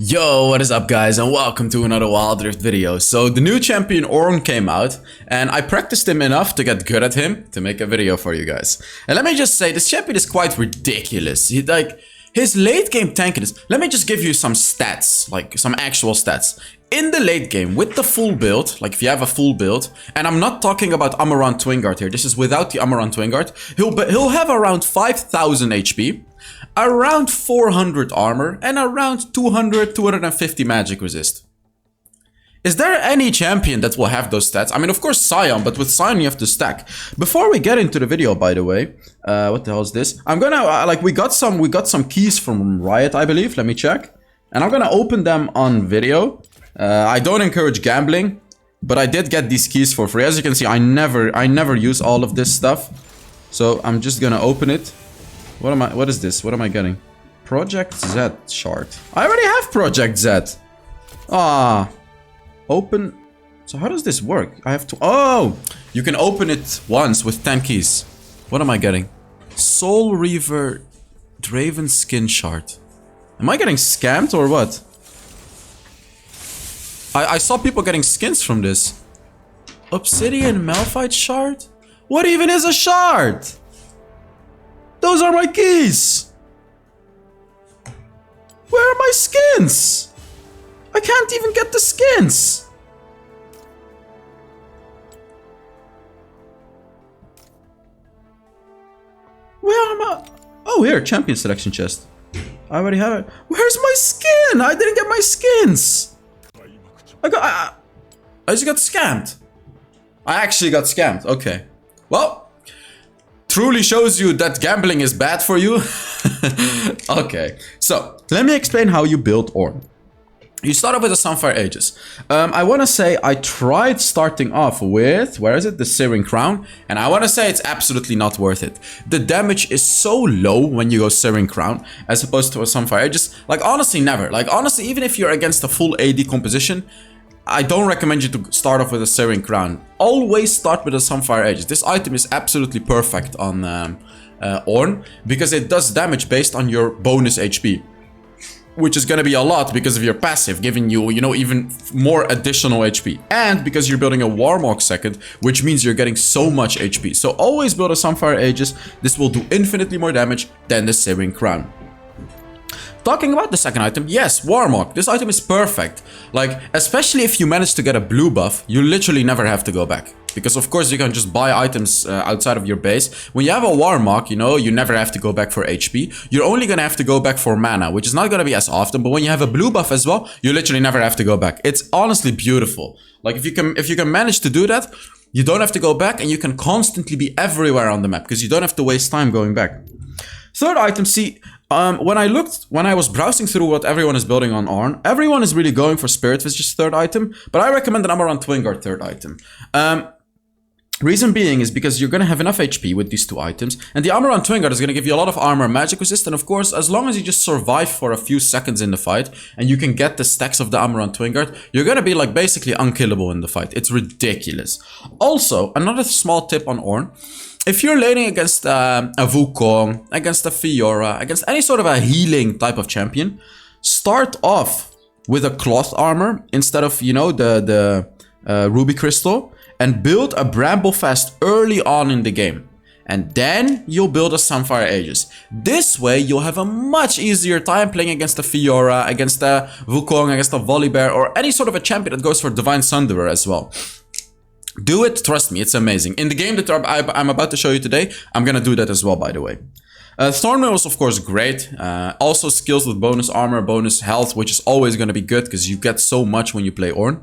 Yo, what is up guys, and welcome to another Wild Rift video. So the new champion Ornn came out, and I practiced him enough to get good at him to make a video for you guys. And let me just say, this champion is quite ridiculous. His late game tankiness. Let me just give you some stats, like some actual stats. In the late game, with the full build, like if you have a full build, and I'm not talking about ARMOUR Twin Guard here, this is without the ARMOUR Twin Guard, he'll have around 5,000 HP, around 400 armor, and around 250 magic resist. Is there any champion that will have those stats? I mean, of course Sion, but with Sion you have to stack. Before we get into the video, by the way, what the hell is this? I'm gonna, we got some keys from Riot, I believe. Let me check. And I'm gonna open them on video. I don't encourage gambling, but I did get these keys for free. As you can see, I never use all of this stuff. So I'm just gonna open it. What is this? What am I getting? Project Z shard. I already have Project Z. Ah. Open. So how does this work? I have to. Oh! You can open it once with 10 keys. What am I getting? Soul Reaver Draven Skin Shard. Am I getting scammed or what? I saw people getting skins from this. Obsidian Malphite Shard? What even is a shard? Those are my keys! Where are my skins? I can't even get the skins! Where am I? Oh, here, champion selection chest. I already have it. Where's my skin? I didn't get my skins! I just got scammed. I actually got scammed. Okay. Well, truly shows you that gambling is bad for you. Okay. So, let me explain how you build Ornn. You start off with the Sunfire Aegis. I want to say I tried starting off with, where is it? The Searing Crown. And I want to say it's absolutely not worth it. The damage is so low when you go Searing Crown as opposed to a Sunfire Aegis. Like, honestly, never. Like, honestly, even if you're against a full AD composition, I don't recommend you to start off with a Searing Crown. Always start with a Sunfire Aegis. This item is absolutely perfect on Ornn because it does damage based on your bonus HP. Which is going to be a lot because of your passive, giving you, even more additional HP. And because you're building a Warmog second, which means you're getting so much HP. So always build a Sunfire Aegis. This will do infinitely more damage than the Searing Crown. Talking about the second item, yes, Warmog. This item is perfect. Like, especially if you manage to get a blue buff, you literally never have to go back. Because of course you can just buy items outside of your base. When you have a Warmog, you never have to go back for HP. You're only gonna have to go back for mana, which is not gonna be as often. But when you have a blue buff as well, you literally never have to go back. It's honestly beautiful. Like if you can manage to do that, you don't have to go back and you can constantly be everywhere on the map because you don't have to waste time going back. Third item, see, when I was browsing through what everyone is building on Ornn, everyone is really going for Spirit Visage third item, but I recommend an ARMOUR Twin Guard third item. Reason being is because you're going to have enough HP with these two items, and the ARMOUR Twin Guard is going to give you a lot of armor magic resist, and of course, as long as you just survive for a few seconds in the fight, and you can get the stacks of the ARMOUR Twin Guard, you're going to be like basically unkillable in the fight. It's ridiculous. Also, another small tip on Ornn. If you're laning against a Wukong, against a Fiora, against any sort of a healing type of champion, start off with a cloth armor instead of, the ruby crystal, and build a Bramblefast early on in the game. And then you'll build a Sunfire Aegis. This way, you'll have a much easier time playing against a Fiora, against a Wukong, against a Volibear, or any sort of a champion that goes for Divine Sunderer as well. Do it, trust me, it's amazing. In the game that I'm about to show you today, I'm gonna do that as well, by the way. Thornmail is of course great. Also skills with bonus armor, bonus health, which is always gonna be good because you get so much when you play Ornn.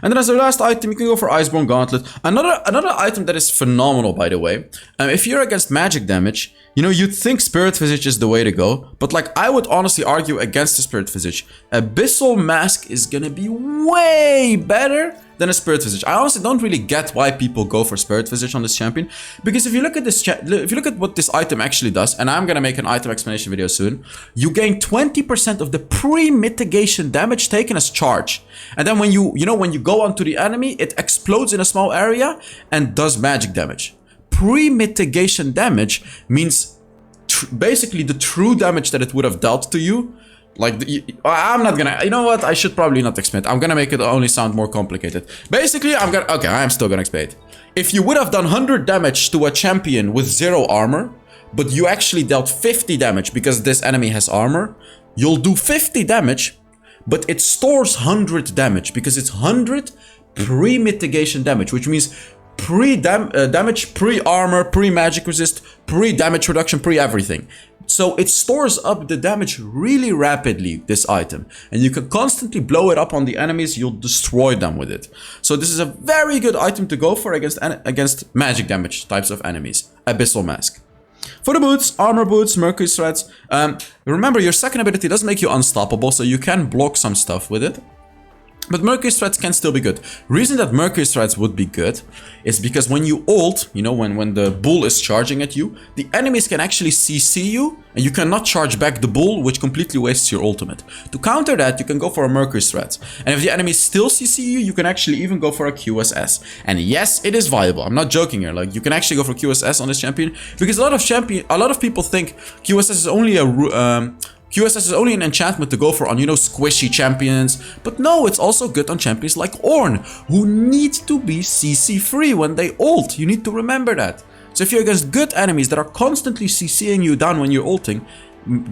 And then as the last item, you can go for Iceborne Gauntlet. Another item that is phenomenal, by the way. If you're against magic damage, you'd think Spirit Visage is the way to go, but like I would honestly argue against the Spirit Visage. Abyssal Mask is gonna be way better than a Spirit Visage. I honestly don't really get why people go for Spirit Visage on this champion, because if you look at what this item actually does, and I'm gonna make an item explanation video soon, you gain 20% of the pre-mitigation damage taken as charge, and then when you go onto the enemy, it explodes in a small area and does magic damage. Pre-mitigation damage means basically the true damage that it would have dealt to you Like, I'm not gonna, you know what, I should probably not explain it. I'm gonna make it only sound more complicated. Basically, okay, I am still gonna explain it. If you would have done 100 damage to a champion with 0 armor, but you actually dealt 50 damage because this enemy has armor, you'll do 50 damage, but it stores 100 damage because it's 100 pre-mitigation damage, which means pre-damage, pre-armor, pre-magic resist, pre-damage reduction, pre-everything. So it stores up the damage really rapidly, this item. And you can constantly blow it up on the enemies, you'll destroy them with it. So this is a very good item to go for against magic damage types of enemies. Abyssal Mask. For the boots, armor boots, mercury threads. Remember, your second ability does make you unstoppable, so you can block some stuff with it. But Mercury Threads can still be good. Reason that Mercury Threads would be good is because when you ult, you know, when the bull is charging at you, the enemies can actually CC you, and you cannot charge back the bull, which completely wastes your ultimate. To counter that, you can go for a Mercury Threads. And if the enemies still CC you, you can actually even go for a QSS. And yes, it is viable. I'm not joking here. Like, you can actually go for QSS on this champion, because a lot of people think QSS is only a QSS is only an enchantment to go for on, you know, squishy champions. But no, it's also good on champions like Ornn, who need to be CC free when they ult. You need to remember that. So if you're against good enemies that are constantly CCing you down when you're ulting,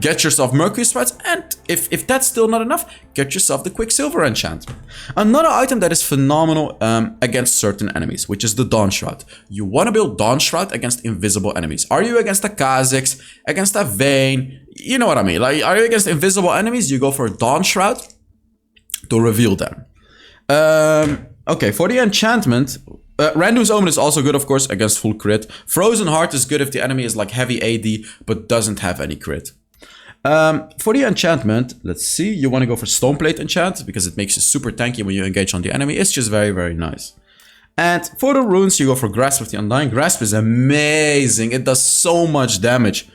get yourself Mercury Threads, and if that's still not enough, get yourself the Quicksilver enchantment. Another item that is phenomenal against certain enemies, which is the Dawn Shroud. You want to build Dawn Shroud against invisible enemies. Are you against a Kha'Zix, against a Vayne? You know what I mean. Like, are you against invisible enemies? You go for Dawn Shroud to reveal them. Okay, for the enchantment, Randuin's Omen is also good, of course, against full crit. Frozen Heart is good if the enemy is like heavy AD, but doesn't have any crit. For the enchantment, let's see, you want to go for Stoneplate enchant, because it makes you super tanky when you engage on the enemy. It's just very, very nice. And for the runes, you go for Grasp of the Undying. Grasp is amazing. It does so much damage.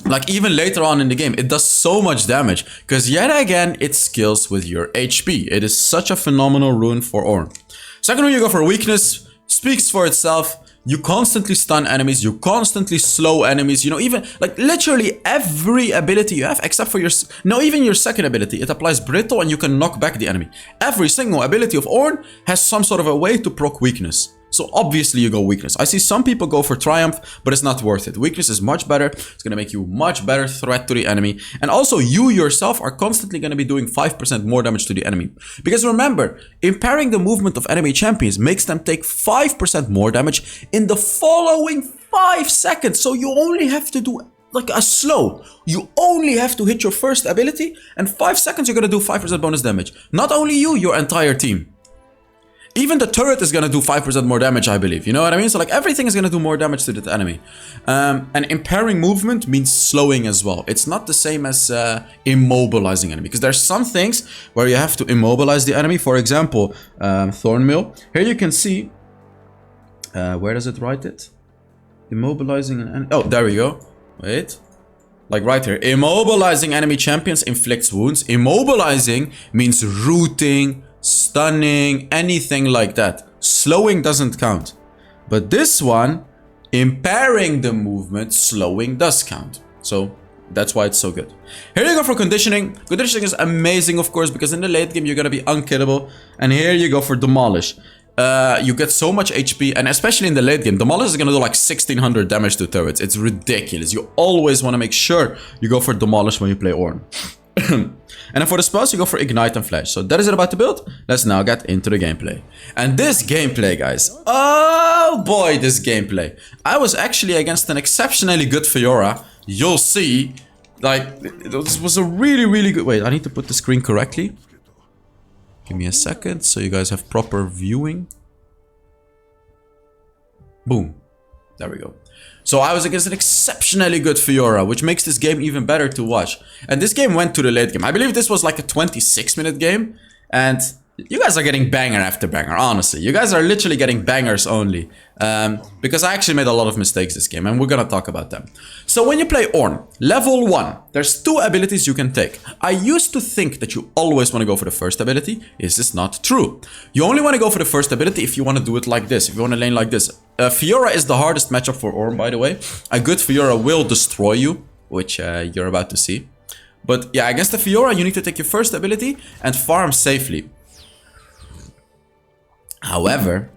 Like, even later on in the game, it does so much damage, because yet again, it scales with your HP. It is such a phenomenal rune for Ornn. Second rune, you go for Weakness. Speaks for itself. You constantly stun enemies, you constantly slow enemies, you know, even, like, literally every ability you have, except for even your second ability, it applies Brittle and you can knock back the enemy. Every single ability of Ornn has some sort of a way to proc Weakness. So obviously you go Weakness. I see some people go for Triumph, but it's not worth it. Weakness is much better. It's going to make you much better threat to the enemy. And also you yourself are constantly going to be doing 5% more damage to the enemy. Because remember, impairing the movement of enemy champions makes them take 5% more damage in the following 5 seconds. So you only have to do like a slow. You only have to hit your first ability, and 5 seconds you're going to do 5% bonus damage. Not only you, your entire team. Even the turret is going to do 5% more damage, I believe. You know what I mean? So like everything is going to do more damage to the enemy. And impairing movement means slowing as well. It's not the same as immobilizing enemy. Because there's some things where you have to immobilize the enemy. For example, Thornmill. Here you can see... where does it write it? Immobilizing an enemy. Oh, there we go. Wait. Like right here. Immobilizing enemy champions inflicts wounds. Immobilizing means rooting, stunning, anything like that. Slowing doesn't count. But this one, impairing the movement, slowing does count. So that's why it's so good. Here you go for conditioning. Conditioning is amazing, of course, because in the late game you're gonna be unkillable. And here you go for demolish. You get so much HP, and especially in the late game, demolish is gonna do like 1600 damage to turrets. It's ridiculous. You always want to make sure you go for demolish when you play Ornn. And then for the spells, you go for Ignite and Flash. So that is it about the build. Let's now get into the gameplay. And this gameplay, guys. Oh boy, this gameplay. I was actually against an exceptionally good Fiora. You'll see. Like, this was a really, really good... Wait, I need to put the screen correctly. Give me a second so you guys have proper viewing. Boom. There we go. So I was against an exceptionally good Fiora, which makes this game even better to watch. And this game went to the late game. I believe this was like a 26-minute game. And you guys are getting banger after banger, honestly. You guys are literally getting bangers only. Because I actually made a lot of mistakes this game, and we're gonna talk about them. So when you play Ornn, level 1, there's 2 abilities you can take. I used to think that you always want to go for the first ability. Is this not true? You only want to go for the first ability if you want to do it like this, if you want to lane like this. Fiora is the hardest matchup for Ornn, by the way. A good Fiora will destroy you. which you're about to see. But yeah, against the Fiora, you need to take your first ability and farm safely. However,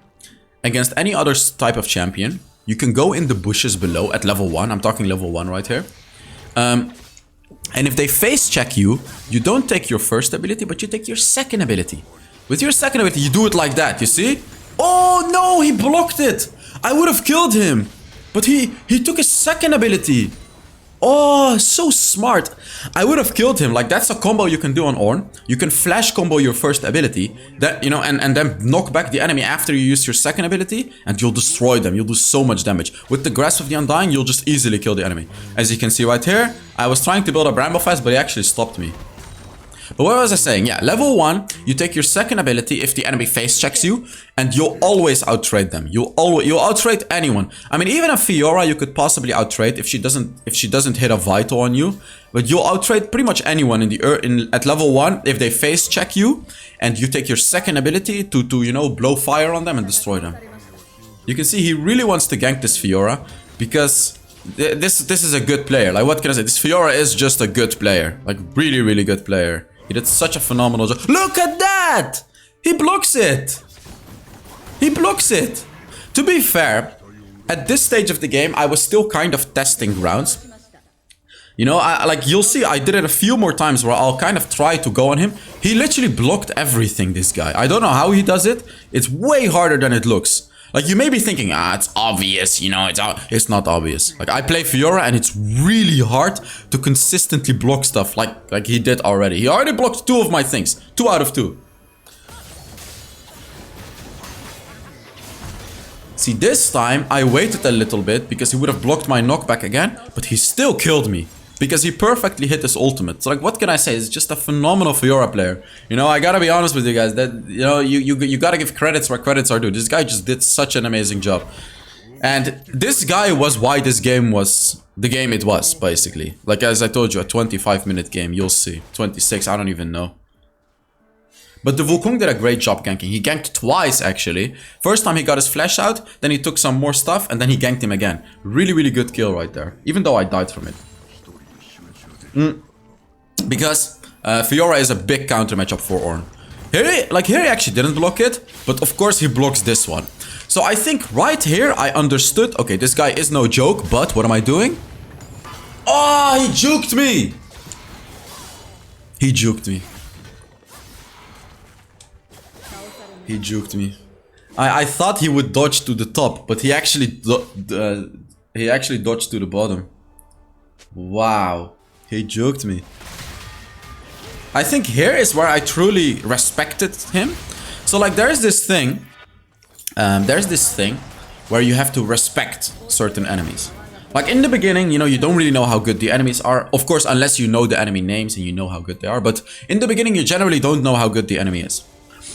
against any other type of champion, you can go in the bushes below at level 1. I'm talking level 1 right here. And if they face check you, you don't take your first ability, but you take your second ability. With your second ability, you do it like that, you see? Oh no, he blocked it! I would have killed him! But he took his second ability. Oh, so smart. I would have killed him. Like, that's a combo you can do on Ornn. You can flash combo your first ability, that, you know, and then knock back the enemy after you use your second ability, and you'll destroy them. You'll do so much damage. With the Grasp of the Undying, you'll just easily kill the enemy. As you can see right here, I was trying to build a Bramble Fast, but he actually stopped me. But what was I saying? Yeah, level 1, you take your second ability if the enemy face checks you, and you'll always outtrade them. You'll outtrade anyone. I mean, even a Fiora you could possibly outtrade if she doesn't hit a vital on you. But you'll outtrade pretty much anyone at level 1 if they face check you, and you take your second ability to you know, blow fire on them and destroy them. You can see he really wants to gank this Fiora because this is a good player. Like, what can I say? This Fiora is just a good player. Like, really, really good player. He did such a phenomenal job. Look at that! He blocks it! He blocks it! To be fair, at this stage of the game, I was still kind of testing grounds. You know, like, you'll see, I did it a few more times where I'll kind of try to go on him. He literally blocked everything, this guy. I don't know how he does it. It's way harder than it looks. Like, you may be thinking, it's obvious, you know, it's not obvious. Like, I play Fiora and it's really hard to consistently block stuff like he did already. He already blocked 2 of my things. 2 out of 2. See, this time I waited a little bit because he would have blocked my knockback again, but he still killed me. Because he perfectly hit his ultimate. So, like, what can I say? It's just a phenomenal Fiora player. You know, I gotta be honest with you guys. That, you know, you gotta give credits where credits are due. This guy just did such an amazing job. And this guy was why this game was the game it was, basically. Like, as I told you, a 25-minute game. You'll see. 26, I don't even know. But the Wukong did a great job ganking. He ganked twice, actually. First time he got his flash out, then he took some more stuff, and then he ganked him again. Really, really good kill right there. Even though I died from it. Because Fiora is a big counter matchup for Ornn. Here he actually didn't block it, but of course he blocks this one. So I think right here I understood, okay, this guy is no joke, but what am I doing? Oh, he juked me! He juked me. He juked me. I thought he would dodge to the top, but he actually dodged to the bottom. Wow. He juked me. I think here is where I truly respected him. So, like, there's this thing where you have to respect certain enemies. Like, in the beginning, you know, you don't really know how good the enemies are. Of course, unless you know the enemy names and you know how good they are. But in the beginning, you generally don't know how good the enemy is.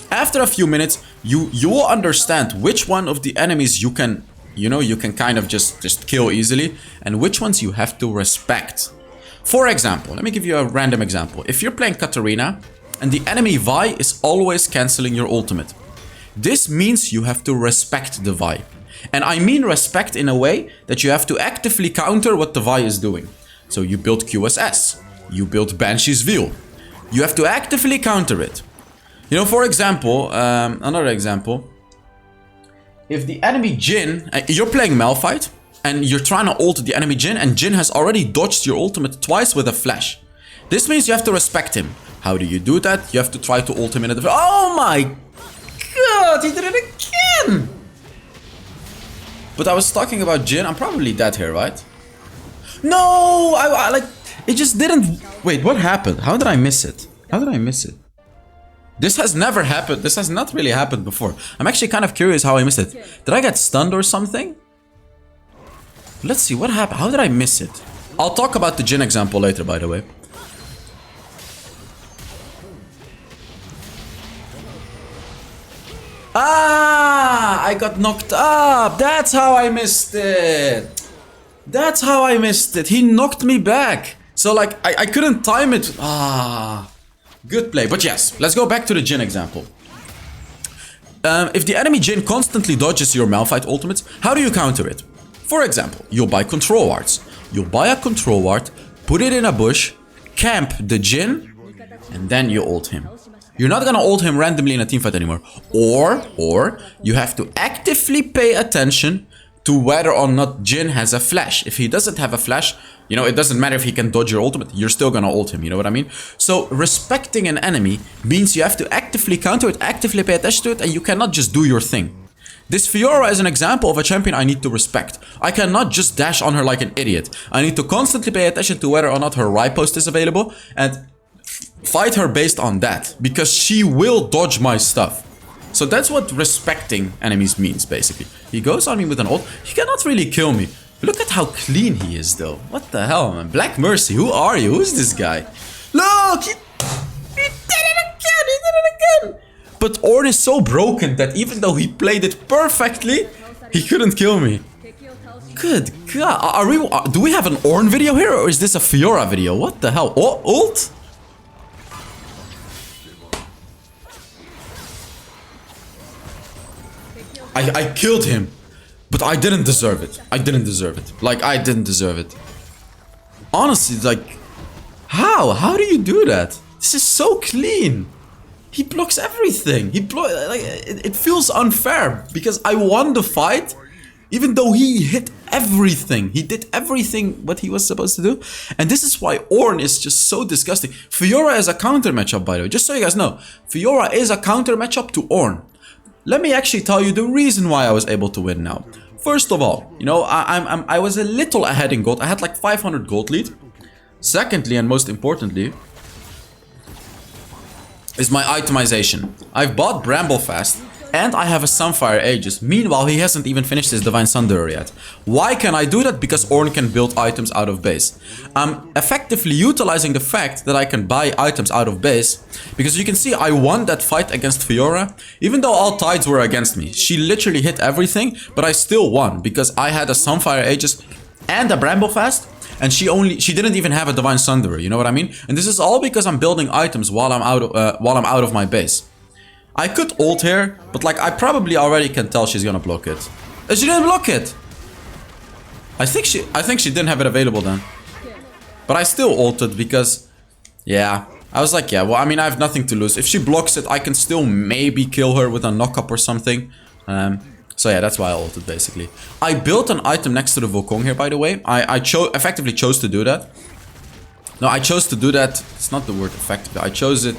After a few minutes, you will understand which one of the enemies you can, you know, you can kind of just kill easily, and which ones you have to respect. For example, let me give you a random example. If you're playing Katarina and the enemy Vi is always cancelling your ultimate, this means you have to respect the Vi. And I mean respect in a way that you have to actively counter what the Vi is doing. So you build QSS, you build Banshee's Veil. You have to actively counter it. You know, for example, another example. If the enemy Jhin, you're playing Malphite, and you're trying to ult the enemy Jhin, and Jhin has already dodged your ultimate twice with a flash. This means you have to respect him. How do you do that? You have to try to ult him in a different... Oh my god, he did it again! But I was talking about Jhin. I'm probably dead here, right? No! I like... It just didn't... Wait, what happened? How did I miss it? How did I miss it? This has never happened. This has not really happened before. I'm actually kind of curious how I missed it. Did I get stunned or something? Let's see, what happened? How did I miss it? I'll talk about the Jhin example later, by the way. Ah! I got knocked up! That's how I missed it! That's how I missed it! He knocked me back! So, like, I couldn't time it. Ah! Good play. But yes, let's go back to the Jhin example. If the enemy Jhin constantly dodges your Malphite ultimates, how do you counter it? For example, you'll buy control wards. You'll buy a control ward, put it in a bush, camp the Jhin, and then you ult him. You're not gonna ult him randomly in a teamfight anymore. Or you have to actively pay attention to whether or not Jhin has a flash. If he doesn't have a flash, you know, it doesn't matter if he can dodge your ultimate, you're still gonna ult him, you know what I mean? So respecting an enemy means you have to actively counter it, actively pay attention to it, and you cannot just do your thing. This Fiora is an example of a champion I need to respect. I cannot just dash on her like an idiot. I need to constantly pay attention to whether or not her riposte is available and fight her based on that, because she will dodge my stuff. So that's what respecting enemies means, basically. He goes on me with an ult. He cannot really kill me. Look at how clean he is, though. What the hell, man? Black Mercy, who are you? Who's this guy? Look! He did it again! He did it again! But Ornn is so broken that even though he played it perfectly, he couldn't kill me. Good God. Do we have an Ornn video here, or is this a Fiora video? What the hell? Oh, ult? I killed him, but I didn't deserve it. I didn't deserve it. Like, I didn't deserve it. Honestly, like, how? How do you do that? This is so clean. He blocks everything. It feels unfair because I won the fight, even though he hit everything. He did everything what he was supposed to do. And this is why Ornn is just so disgusting. Fiora is a counter matchup, by the way. Just so you guys know, Fiora is a counter matchup to Ornn. Let me actually tell you the reason why I was able to win now. First of all, you know, I was a little ahead in gold. I had like 500 gold lead. Secondly, and most importantly, is my itemization. I've bought Bramble fast, and I have a Sunfire Aegis. Meanwhile, he hasn't even finished his Divine Sunderer yet. Why can I do that? Because Ornn can build items out of base. I'm effectively utilizing the fact that I can buy items out of base, because you can see I won that fight against Fiora, even though all tides were against me. She literally hit everything, but I still won, because I had a Sunfire Aegis and a Bramble fast, and she didn't even have a Divine Sunderer, you know what I mean? And this is all because I'm building items while I'm out of my base. I could ult here, but like I probably already can tell she's gonna block it. She didn't block it. I think she didn't have it available then. But I still ulted because, yeah, I was like, yeah, well, I mean, I have nothing to lose. If she blocks it, I can still maybe kill her with a knock-up or something. So yeah, that's why I ulted, basically. I built an item next to the Wukong here, by the way. I effectively chose to do that. No, I chose to do that. It's not the word effectively. I chose it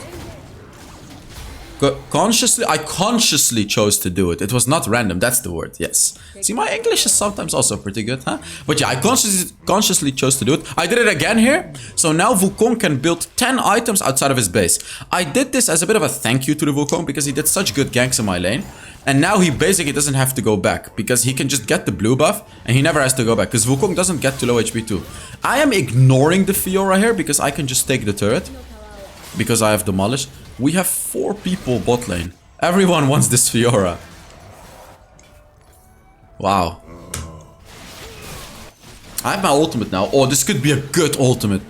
consciously. I consciously chose to do it. It was not random. That's the word. Yes. See, my English is sometimes also pretty good, huh? But yeah, I consciously chose to do it. I did it again here. So now Wukong can build 10 items outside of his base. I did this as a bit of a thank you to the Wukong because he did such good ganks in my lane. And now he basically doesn't have to go back because he can just get the blue buff and he never has to go back because Wukong doesn't get to low HP too. I am ignoring the Fiora here because I can just take the turret because I have demolished. We have 4 people bot lane. Everyone wants this Fiora. Wow. I have my ultimate now. Oh, this could be a good ultimate.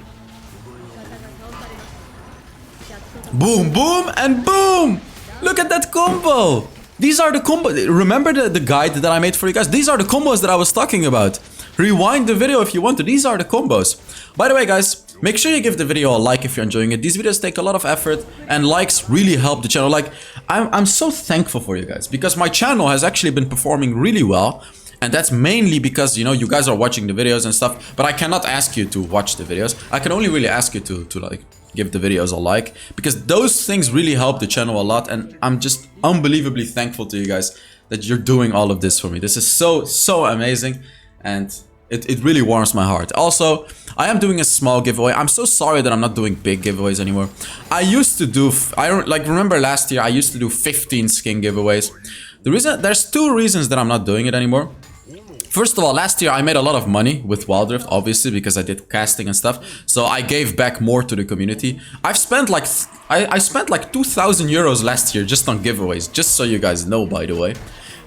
Boom, boom, and boom! Look at that combo! These are the combos. Remember the guide that I made for you guys? These are the combos that I was talking about. Rewind the video if you want to. These are the combos. By the way, guys, make sure you give the video a like if you're enjoying it. These videos take a lot of effort and likes really help the channel. Like, I'm so thankful for you guys because my channel has actually been performing really well. And that's mainly because, you know, you guys are watching the videos and stuff. But I cannot ask you to watch the videos. I can only really ask you to like, give the videos a like. Because those things really help the channel a lot. And I'm just unbelievably thankful to you guys that you're doing all of this for me. This is so amazing. And it really warms my heart. Also, I am doing a small giveaway. I'm so sorry that I'm not doing big giveaways anymore. I used to do, remember last year, I used to do 15 skin giveaways. There's 2 reasons that I'm not doing it anymore. First of all, last year I made a lot of money with Wild Rift, obviously, because I did casting and stuff. So I gave back more to the community. I've spent like, I spent like 2,000 euros last year just on giveaways, just so you guys know, by the way.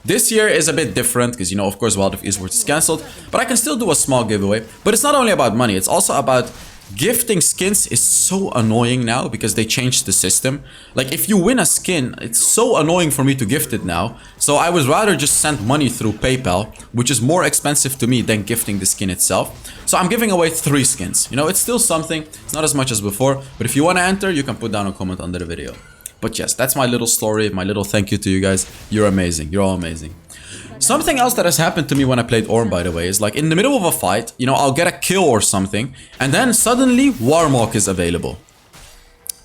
This year is a bit different because, you know, of course, Wild Rift Esports is cancelled, but I can still do a small giveaway. But it's not only about money, it's also about Gifting skins is so annoying now because they changed the system. Like, if you win a skin, it's so annoying for me to gift it now. So I would rather just send money through PayPal, which is more expensive to me than gifting the skin itself. So I'm giving away 3 skins. You know, it's still something. It's not as much as before. But if you want to enter, you can put down a comment under the video. But yes, that's my little story, my little thank you to you guys. You're amazing. You're all amazing. Something else that has happened to me when I played Ornn, by the way, is like in the middle of a fight, you know, I'll get a kill or something, and then suddenly Warmog is available.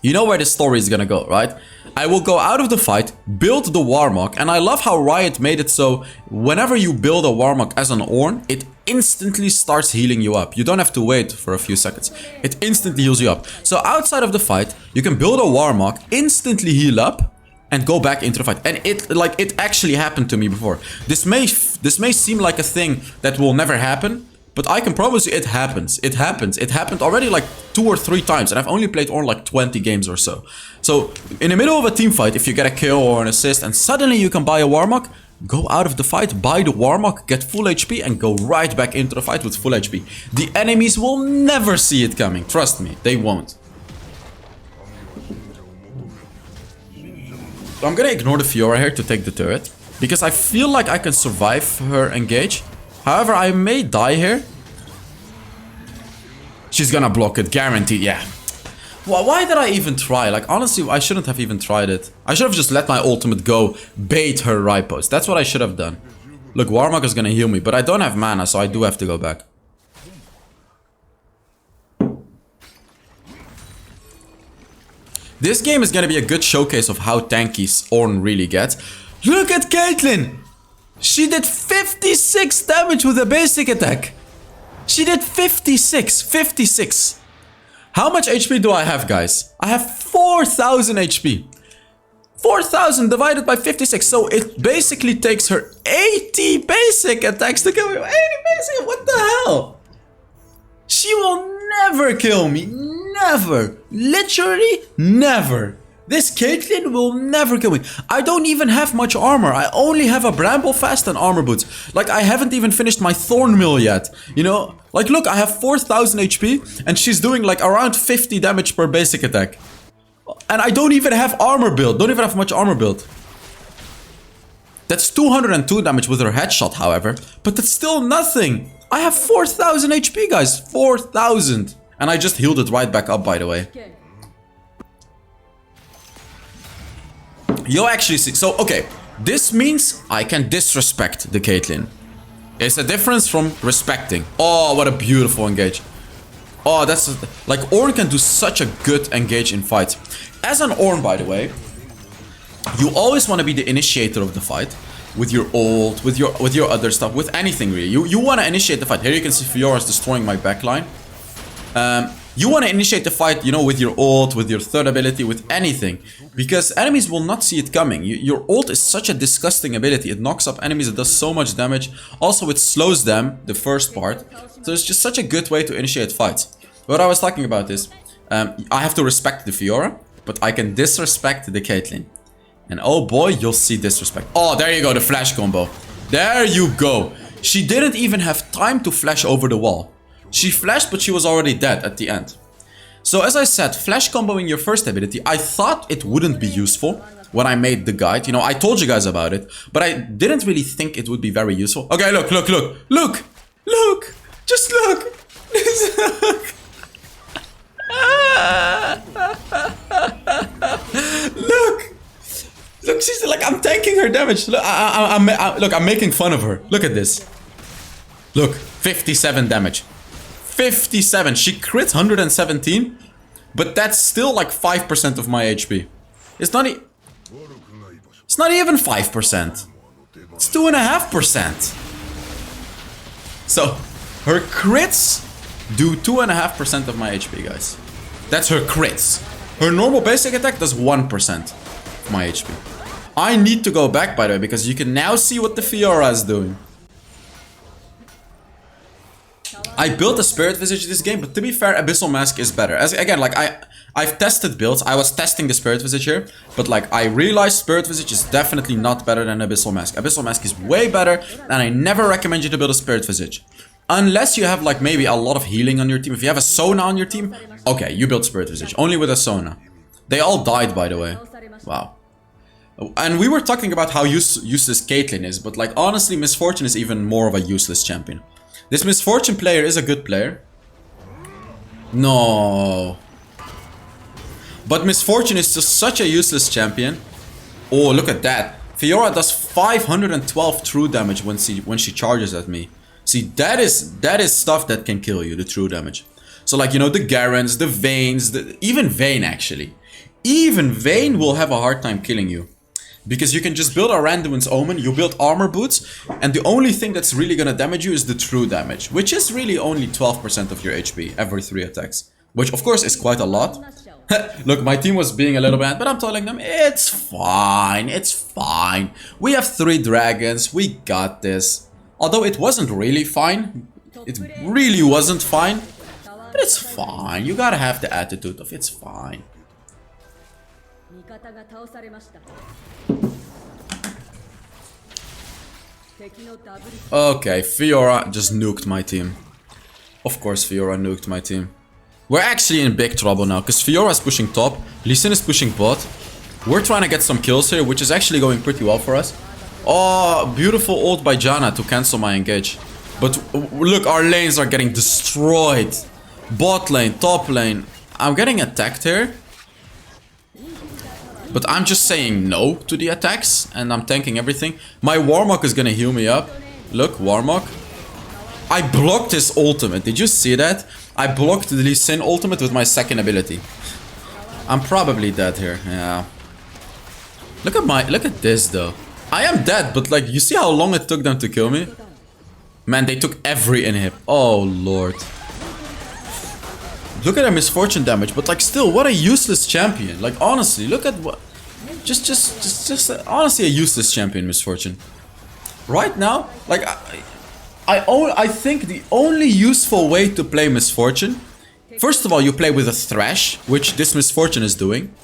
You know where this story is gonna go, right? I will go out of the fight, build the Warmog, and I love how Riot made it so whenever you build a Warmog as an Ornn, it instantly starts healing you up. You don't have to wait for a few seconds. It instantly heals you up. So outside of the fight, you can build a Warmog, instantly heal up, and go back into the fight. And it actually happened to me before. This may seem like a thing that will never happen, but I can promise you it happens. It happens. It happened already like 2 or 3 times, and I've only played Ornn like 20 games or so. So in the middle of a team fight, if you get a kill or an assist and suddenly you can buy a Warmog, go out of the fight, buy the Warmog, get full HP, and go right back into the fight with full HP. The enemies will never see it coming. Trust me, they won't. So I'm gonna ignore the Fiora here to take the turret, because I feel like I can survive her engage. However, I may die here. She's gonna block it, guaranteed, yeah. Well, why did I even try? Like, honestly, I shouldn't have even tried it. I should have just let my ultimate go, bait her ripos. That's what I should have done. Look, Warmog is gonna heal me, but I don't have mana, so I do have to go back. This game is gonna be a good showcase of how tanky Ornn really gets. Look at Caitlyn! She did 56 damage with a basic attack. She did 56. How much HP do I have, guys? I have 4,000 HP. 4,000 divided by 56. So it basically takes her 80 basic attacks to kill me. 80 basic? What the hell? She will never kill me. Never. Literally never. This Caitlyn will never kill me. I don't even have much armor. I only have a Bramble Fast and armor boots. Like, I haven't even finished my Thorn Mill yet. You know? Like, look, I have 4,000 HP and she's doing like around 50 damage per basic attack. And I don't even have armor build. Don't even have much armor build. That's 202 damage with her headshot, however. But that's still nothing. I have 4,000 HP, guys. 4,000. And I just healed it right back up, by the way. You'll actually see. So, okay. This means I can disrespect the Caitlyn. It's a difference from respecting. Oh, what a beautiful engage. Oh, that's... Like, Ornn can do such a good engage in fights. As an Ornn, by the way, you always want to be the initiator of the fight. With your ult, with your other stuff, with anything really. You want to initiate the fight. Here you can see Fiora is destroying my backline. You want to initiate the fight, you know, with your ult, with your third ability, with anything. Because enemies will not see it coming. Your ult is such a disgusting ability. It knocks up enemies, it does so much damage. Also, it slows them, the first part. So it's just such a good way to initiate fights. What I was talking about is, I have to respect the Fiora, but I can disrespect the Caitlyn. And oh boy, you'll see disrespect. Oh, there you go, the flash combo. There you go. She didn't even have time to flash over the wall. She flashed, but she was already dead at the end. So as I said, flash comboing your first ability, I thought it wouldn't be useful when I made the guide. You know, I told you guys about it, but I didn't really think it would be very useful. Okay, look. Just look. Look, she's like, I'm tanking her damage. Look, I'm making fun of her. Look at this. Look, 57 damage. 57. She crits 117, but that's still like 5% of my HP. It's not even 5%. It's 2.5%. So, her crits do 2.5% of my HP, guys. That's her crits. Her normal basic attack does 1% of my HP. I need to go back, by the way, because you can now see what the Fiora is doing. I built a Spirit Visage this game, but to be fair, Abyssal Mask is better. As again, like I've tested builds. I was testing the Spirit Visage here, but like I realized Spirit Visage is definitely not better than Abyssal Mask. Abyssal Mask is way better, and I never recommend you to build a Spirit Visage. Unless you have like maybe a lot of healing on your team. If you have a Sona on your team, okay, you build Spirit Visage. Only with a Sona. They all died, by the way. Wow. And we were talking about how useless Caitlyn is, but like honestly, Misfortune is even more of a useless champion. This Misfortune player is a good player. No. But Misfortune is just such a useless champion. Oh, look at that. Fiora does 512 true damage when she charges at me. See, that is stuff that can kill you, the true damage. So like, you know, the Garens, the Vaynes, even Vayne actually. Even Vayne will have a hard time killing you. Because you can just build a Randuin's Omen, you build armor boots, and the only thing that's really gonna damage you is the true damage. Which is really only 12% of your HP every 3 attacks. Which of course is quite a lot. Look, my team was being a little bad, but I'm telling them, it's fine, it's fine. We have 3 dragons, we got this. Although it wasn't really fine. It really wasn't fine. But it's fine, you gotta have the attitude of it's fine. Okay, Fiora just nuked my team. Of course Fiora nuked my team. We're actually in big trouble now, because Fiora's pushing top, Lee Sin is pushing bot. We're trying to get some kills here, which is actually going pretty well for us. Oh, beautiful ult by Janna to cancel my engage. But look, our lanes are getting destroyed. Bot lane, top lane. I'm getting attacked here. But I'm just saying no to the attacks, and I'm tanking everything. My Warmog is gonna heal me up. Look, Warmog. I blocked his ultimate. Did you see that? I blocked the Lee Sin ultimate with my second ability. I'm probably dead here. Yeah. Look at this though. I am dead, but like, you see how long it took them to kill me? Man, they took every inhib. Oh lord. Look at their Misfortune damage, but like still, what a useless champion. Like honestly, look at what... Just honestly a useless champion, Misfortune. Right now, like I think the only useful way to play Misfortune, first of all, you play with a Thresh, which this Misfortune is doing.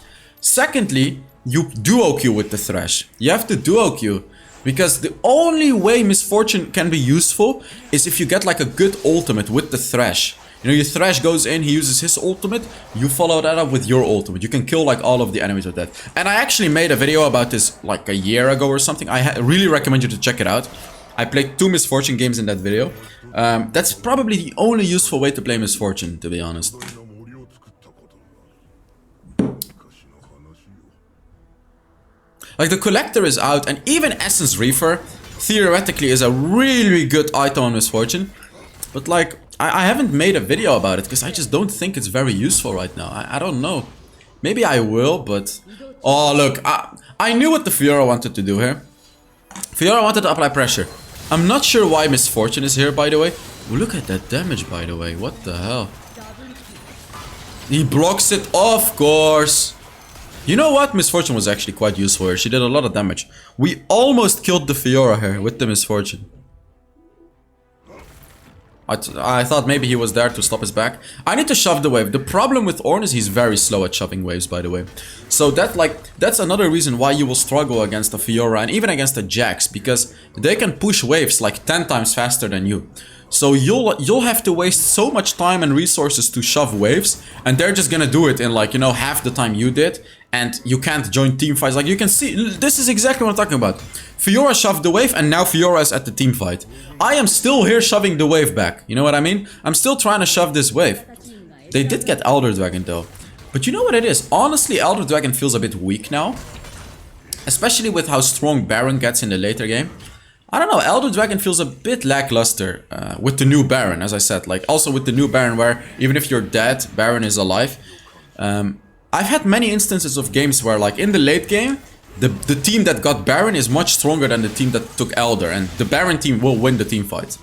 Secondly, you duo Q with the Thresh. You have to duo Q. Because the only way Misfortune can be useful is if you get like a good ultimate with the Thresh. You know, your Thresh goes in, he uses his ultimate, you follow that up with your ultimate. You can kill like all of the enemies with that. And I actually made a video about this like a year ago or something. I really recommend you to check it out. I played 2 Misfortune games in that video. That's probably the only useful way to play Misfortune, to be honest. Like the Collector is out, and even Essence Reefer theoretically is a really good item on Misfortune. But like, I haven't made a video about it because I just don't think it's very useful right now. I don't know. Maybe I will, but... Oh, look. I knew what the Fiora wanted to do here. Fiora wanted to apply pressure. I'm not sure why Misfortune is here, by the way. Oh, look at that damage, by the way. What the hell? He blocks it, of course. You know what? Misfortune was actually quite useful here. She did a lot of damage. We almost killed the Fiora here with the Misfortune. I thought maybe he was there to stop his back. I need to shove the wave. The problem with Ornn is he's very slow at shoving waves, by the way. So that's another reason why you will struggle against a Fiora and even against a Jax, because they can push waves like 10 times faster than you. So you'll have to waste so much time and resources to shove waves, and they're just gonna do it in like, you know, half the time you did, and you can't join team fights. Like you can see, this is exactly what I'm talking about. Fiora shoved the wave, and now Fiora is at the team fight. I am still here shoving the wave back. You know what I mean? I'm still trying to shove this wave. They did get Elder Dragon though. But you know what it is? Honestly, Elder Dragon feels a bit weak now. Especially with how strong Baron gets in the later game. I don't know, Elder Dragon feels a bit lackluster with the new Baron, as I said. Like, also with the new Baron where even if you're dead, Baron is alive. I've had many instances of games where, like, in the late game, the team that got Baron is much stronger than the team that took Elder, and the Baron team will win the team fight.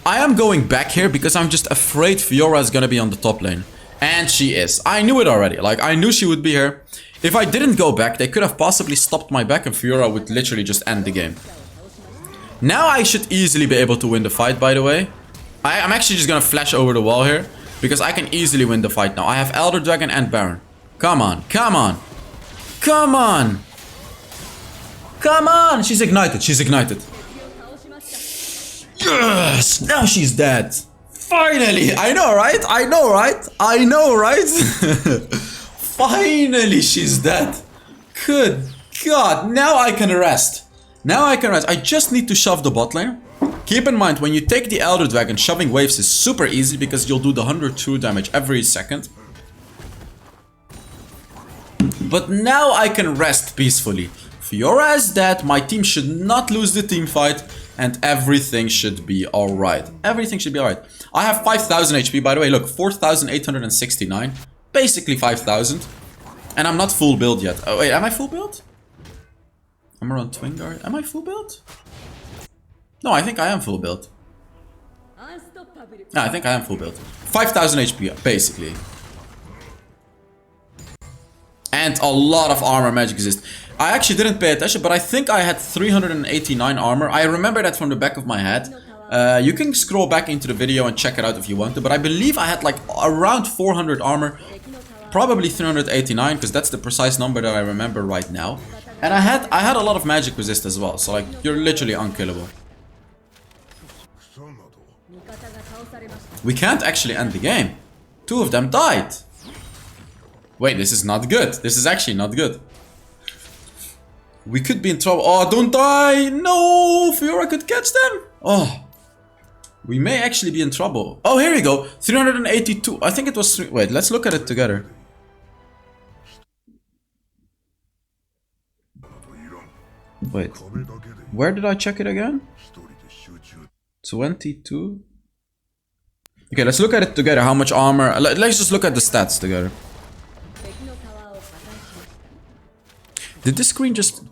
I am going back here because I'm just afraid Fiora is gonna be on the top lane. And she is. I knew it already. Like, I knew she would be here. If I didn't go back, they could have possibly stopped my back and Fiora would literally just end the game. Now I should easily be able to win the fight, by the way. I'm actually just gonna flash over the wall here, because I can easily win the fight now. I have Elder Dragon and Baron. Come on, come on. Come on. Come on! She's ignited, she's ignited. Yes! Now she's dead. Finally! I know, right? I know, right? I know, right? Finally, she's dead. Good God. Now I can rest. Now I can rest. I just need to shove the bot lane. Keep in mind, when you take the Elder Dragon, shoving waves is super easy because you'll do the 100 true damage every second. But now I can rest peacefully. Fiora is dead, my team should not lose the team fight, and everything should be alright. Everything should be alright. I have 5000 HP, by the way, look, 4869. Basically 5000. And I'm not full build yet. Oh wait, am I full build? I'm around Twin Guard. Am I full build? No, I think I am full build. Yeah, I think I am full build. 5000 HP, basically. And a lot of armor magic exists. I actually didn't pay attention, but I think I had 389 armor. I remember that from the back of my head. You can scroll back into the video and check it out if you want to. But I believe I had like around 400 armor. Probably 389, because that's the precise number that I remember right now. And I had a lot of magic resist as well. So like, you're literally unkillable. We can't actually end the game. 2 of them died. Wait, this is not good. This is actually not good. We could be in trouble. Oh, don't die! No! Fiora could catch them! Oh. We may actually be in trouble. Oh, here we go. 382. I think it was... Wait, let's look at it together. Wait. Where did I check it again? 22? Okay, let's look at it together. How much armor... Let's just look at the stats together. Did this screen just...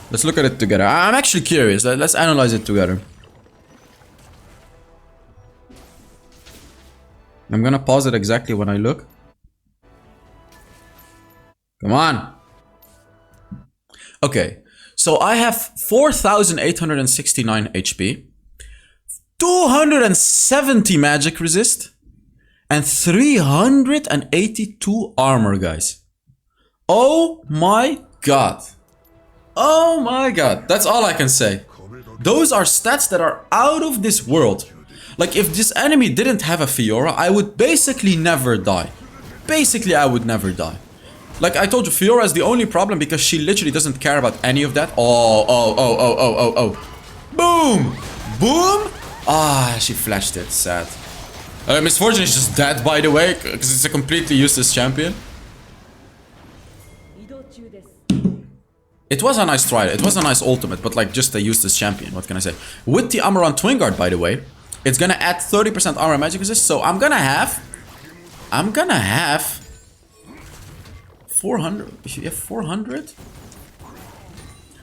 Let's look at it together. I'm actually curious. Let's analyze it together. I'm gonna pause it exactly when I look. Come on. Okay. So I have 4869 HP. 270 magic resist. And 382 armor, guys. Oh my god. Oh my god. That's all I can say. Those are stats that are out of this world. Like, if this enemy didn't have a Fiora, I would basically never die. Basically, I would never die. Like I told you, Fiora is the only problem because she literally doesn't care about any of that. Oh. Boom! Boom! Ah, she flashed it. Sad. Misfortune is just dead, by the way, because it's a completely useless champion. It was a nice try. It was a nice ultimate, but like just a useless champion. What can I say? With the ARMOUR on Twin Guard, by the way, it's gonna add 30% armor magic resist. So I'm gonna have 400. You have 400.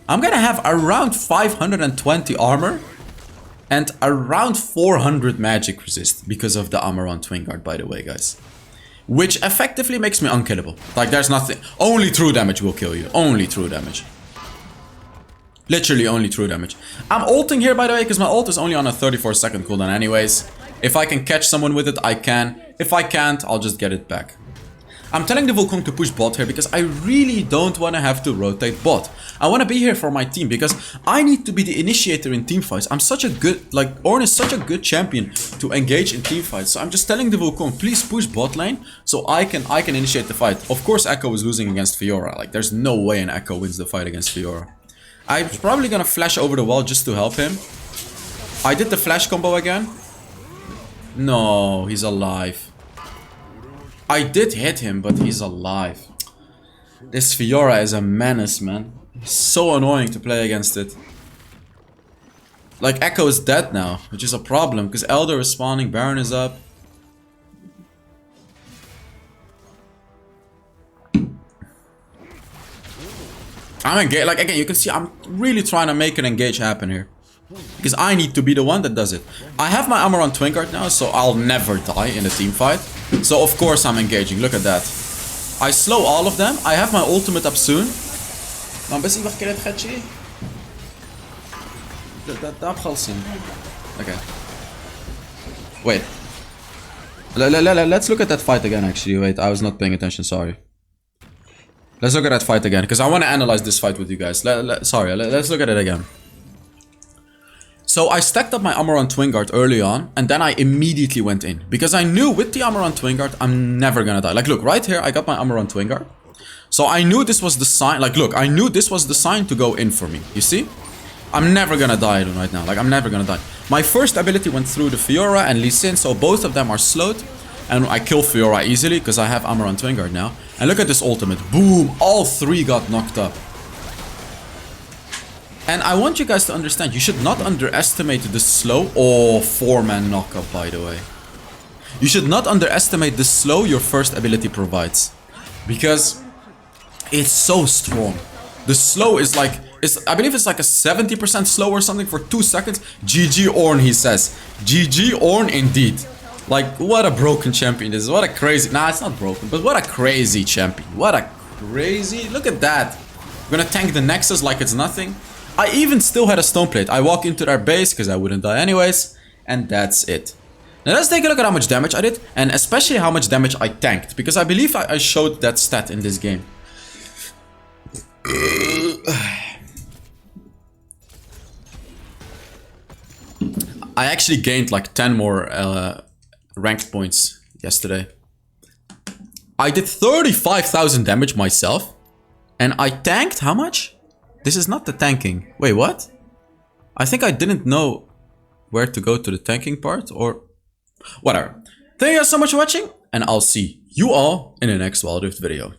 I'm gonna have around 520 armor and around 400 magic resist because of the ARMOUR on Twin Guard, by the way, guys. Which effectively makes me unkillable. Like, there's nothing. Only true damage will kill you. Only true damage. Literally only true damage. I'm ulting here, by the way, because my ult is only on a 34-second cooldown anyways. If I can catch someone with it, I can. If I can't, I'll just get it back. I'm telling the Wukong to push bot here because I really don't want to have to rotate bot. I want to be here for my team because I need to be the initiator in team fights. I'm such a good, like, Ornn is such a good champion to engage in team fights. So I'm just telling the Wukong, please push bot lane so I can initiate the fight. Of course, Echo is losing against Fiora. Like, there's no way an Echo wins the fight against Fiora. I'm probably gonna flash over the wall just to help him. I did the flash combo again. No, he's alive. I did hit him, but he's alive. This Fiora is a menace, man. So annoying to play against it. Like, Echo is dead now, which is a problem, because Elder is spawning, Baron is up. I'm engaged. Like, again, you can see I'm really trying to make an engage happen here. Because I need to be the one that does it. I have my ARMOUR on Twin Guard now, so I'll never die in a team fight. So of course I'm engaging. Look at that. I slow all of them. I have my ultimate up soon. Okay. Wait. Let's look at that fight again, actually. Wait, I was not paying attention, sorry. Let's look at that fight again, because I want to analyze this fight with you guys. Let's look at it again. So I stacked up my armor on Twin Guard early on, and then I immediately went in. Because I knew with the armor on Twin Guard, I'm never gonna die. Like, look, right here, I got my armor on Twin Guard. So I knew this was the sign. Like, look, I knew this was the sign to go in for me. You see? I'm never gonna die right now. Like, I'm never gonna die. My first ability went through the Fiora and Lee Sin, so both of them are slowed. And I kill Fiora easily, because I have armor on Twin Guard now. And look at this ultimate. Boom! All three got knocked up. And I want you guys to understand, you should not underestimate the slow... Oh, 4-man knockup, by the way. You should not underestimate the slow your first ability provides. Because it's so strong. The slow is like... I believe it's like a 70% slow or something for 2 seconds. GG Ornn, he says. GG Ornn indeed. Like, what a broken champion this is. What a crazy... Nah, it's not broken, but what a crazy champion. What a crazy... Look at that. I'm gonna tank the Nexus like it's nothing. I even still had a stone plate. I walk into their base because I wouldn't die anyways. And that's it. Now let's take a look at how much damage I did. And especially how much damage I tanked. Because I believe I showed that stat in this game. I actually gained like 10 more ranked points yesterday. I did 35,000 damage myself. And I tanked how much? This is not the tanking. Wait, what? I think I didn't know where to go to the tanking part, or... Whatever. Thank you guys so much for watching, and I'll see you all in the next Wild Rift video.